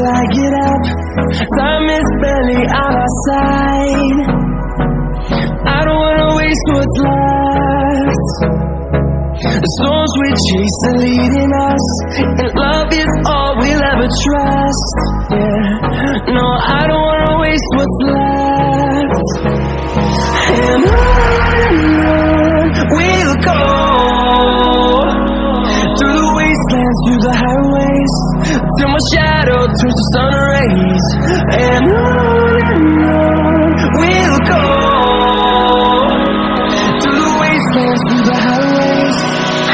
I get up, time is barely on our side. I don't wanna waste what's left. The storms we chase are leading us, and love is all we'll ever trust. Yeah, no, I don't wanna waste what's left. And on we'll go, through the wastelands, through the highways, till my shadow turns to sun rays. And on we'll go, through the wastelands, through the highways,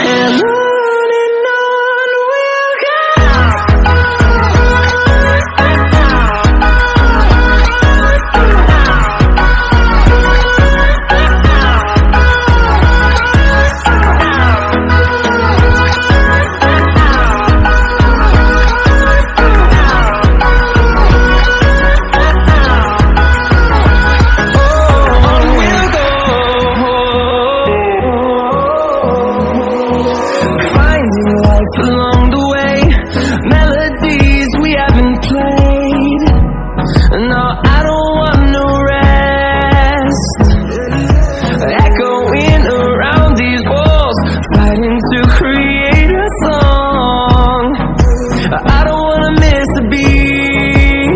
and on we'll go. Along the way, melodies we haven't played. No, I don't want no rest. Echoing around these walls, fighting to create a song. I don't wanna miss a beat.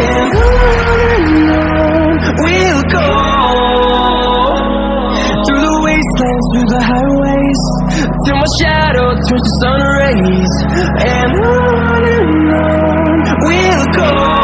And on we'll go, through the wastelands, through the highways, till my shadow turns to sun rays. And on we'll go.